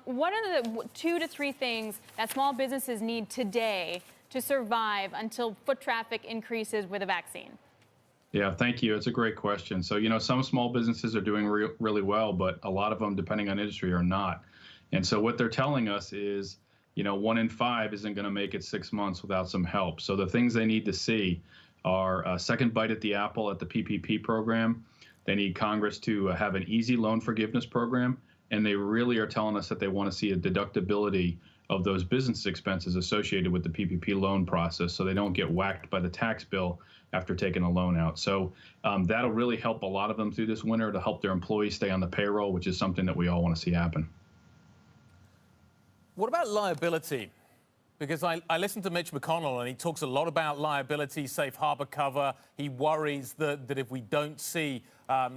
What are the 2 to 3 things that small businesses need today to survive until foot traffic increases with a vaccine? Yeah, thank you. It's a great question. So, some small businesses are doing really well, but a lot of them, depending on industry, are not. And so what they're telling us is, 1 in 5 isn't going to make it 6 months without some help. So the things they need to see are a second bite at the apple at the PPP program. They need Congress to have an easy loan forgiveness program. And they really are telling us that they want to see a deductibility of those business expenses associated with the PPP loan process so they don't get whacked by the tax bill after taking a loan out. So that'll really help a lot of them through this winter to help their employees stay on the payroll, which is something that we all want to see happen. What about liability? Because I listened to Mitch McConnell, and he talks a lot about liability, safe harbor cover. He worries that if we don't see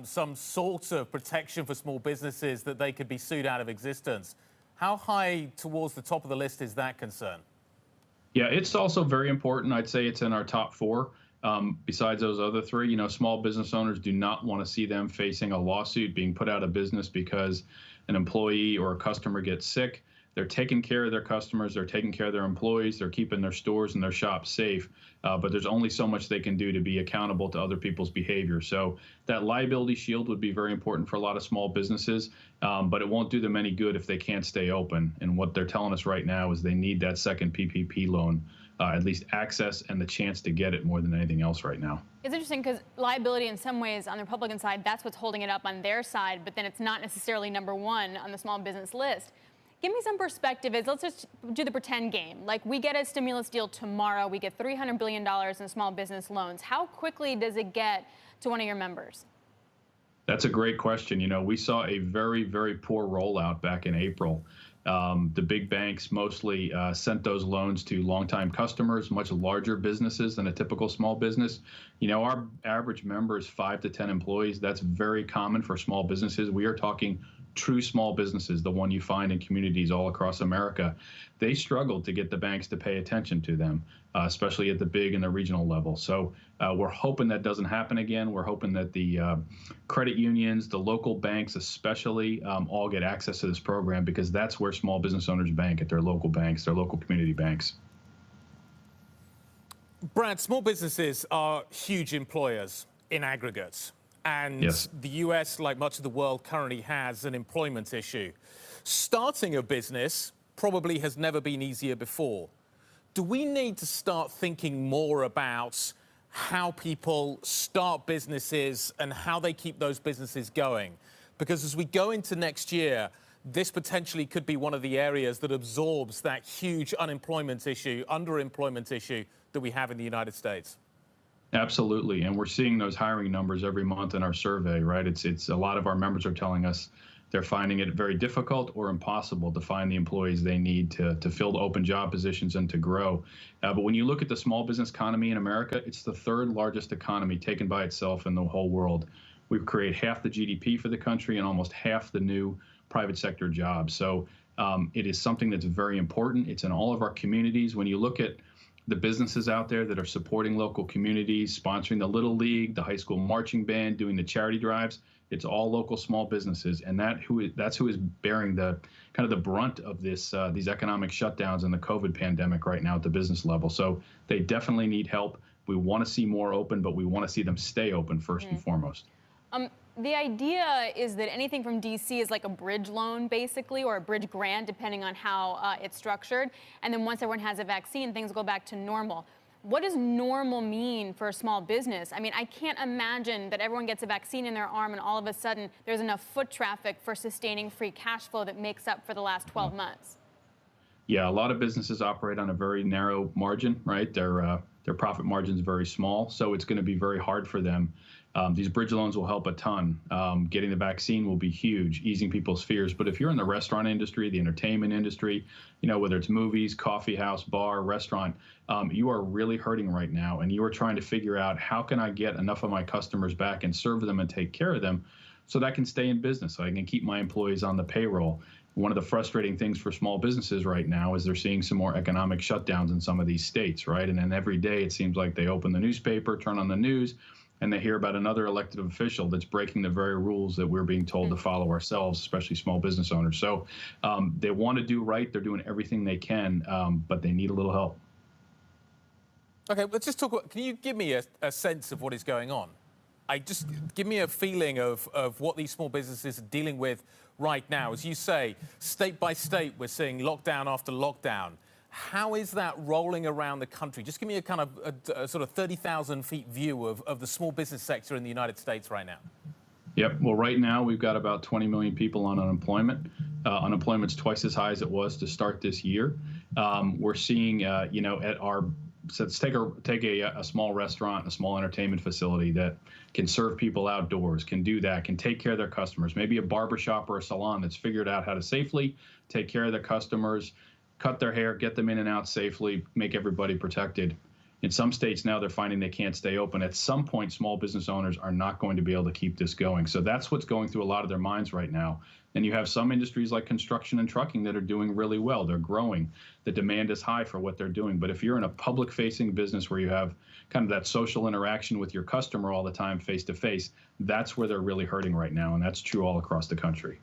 some sort of protection for small businesses, that they could be sued out of existence. How high towards the top of the list is that concern? Yeah, it's also very important. I'd say it's in our top 4. Besides those other 3, small business owners do not want to see them facing a lawsuit, being put out of business because an employee or a customer gets sick. They're taking care of their customers, they're taking care of their employees, they're keeping their stores and their shops safe, but there's only so much they can do to be accountable to other people's behavior. So that liability shield would be very important for a lot of small businesses, but it won't do them any good if they can't stay open. And what they're telling us right now is they need that second PPP loan, at least access and the chance to get it more than anything else right now. It's interesting because liability in some ways on the Republican side, that's what's holding it up on their side, but then it's not necessarily number 1 on the small business list. Give me some perspective. Let's just do the pretend game. Like, we get a stimulus deal tomorrow. We get $300 billion in small business loans. How quickly does it get to one of your members? That's a great question. We saw a very, very poor rollout back in April. The big banks mostly sent those loans to longtime customers, much larger businesses than a typical small business. Our average member is 5 to 10 employees. That's very common for small businesses. We are talking true small businesses, the one you find in communities all across America. They struggled to get the banks to pay attention to them, especially at the big and the regional level. So we're hoping that doesn't happen again. We're hoping that the credit unions, the local banks especially, all get access to this program, because that's where small business owners bank, at their local banks, their local community banks. Brad, small businesses are huge employers in aggregate. And yes, the U.S., like much of the world, currently has an employment issue. Starting a business probably has never been easier before. Do we need to start thinking more about how people start businesses and how they keep those businesses going? Because as we go into next year, this potentially could be one of the areas that absorbs that huge unemployment issue, underemployment issue that we have in the United States. Absolutely, and we're seeing those hiring numbers every month in our survey, right? It's a lot of our members are telling us they're finding it very difficult or impossible to find the employees they need to fill the open job positions and to grow. But when you look at the small business economy in America, it's the 3rd largest economy taken by itself in the whole world. We create half the GDP for the country and almost half the new private sector jobs. So it is something that's very important. It's in all of our communities. When you look at the businesses out there that are supporting local communities, sponsoring the Little League, the high school marching band, doing the charity drives, it's all local small businesses, and that's who is bearing the kind of the brunt of this these economic shutdowns and the COVID pandemic right now at the business level. So they definitely need help. We want to see more open, but we want to see them stay open first and foremost. The idea is that anything from D.C. is like a bridge loan, basically, or a bridge grant, depending on how it's structured. And then once everyone has a vaccine, things go back to normal. What does normal mean for a small business? I mean, I can't imagine that everyone gets a vaccine in their arm and all of a sudden there's enough foot traffic for sustaining free cash flow that makes up for the last 12 months. Yeah, a lot of businesses operate on a very narrow margin, right? Their profit margin is very small, so it's going to be very hard for them. These bridge loans will help a ton. Getting the vaccine will be huge, easing people's fears. But if you're in the restaurant industry, the entertainment industry, whether it's movies, coffee house, bar, restaurant, you are really hurting right now. And you are trying to figure out, how can I get enough of my customers back and serve them and take care of them so that I can stay in business, so I can keep my employees on the payroll. One of the frustrating things for small businesses right now is they're seeing some more economic shutdowns in some of these states, right? And then every day it seems like they open the newspaper, turn on the news, and they hear about another elected official that's breaking the very rules that we're being told to follow ourselves, especially small business owners. So they want to do right. They're doing everything they can, but they need a little help. Okay, let's just talk about, can you give me a sense of what is going on? Just give me a feeling of what these small businesses are dealing with right now. As you say, state by state, we're seeing lockdown after lockdown. How is that rolling around the country? Just give me a kind of a sort of 30,000 feet view of the small business sector in the United States right now. Yep. Well, right now we've got about 20 million people on unemployment. Unemployment's twice as high as it was to start this year. We're seeing, at our so let's take a small restaurant, a small entertainment facility that can serve people outdoors, can do that, can take care of their customers. Maybe a barbershop or a salon that's figured out how to safely take care of their customers, cut their hair, get them in and out safely, make everybody protected. In some states now, they're finding they can't stay open. At some point, small business owners are not going to be able to keep this going. So that's what's going through a lot of their minds right now. And you have some industries like construction and trucking that are doing really well. They're growing. The demand is high for what they're doing. But if you're in a public-facing business where you have kind of that social interaction with your customer all the time, face-to-face, that's where they're really hurting right now. And that's true all across the country.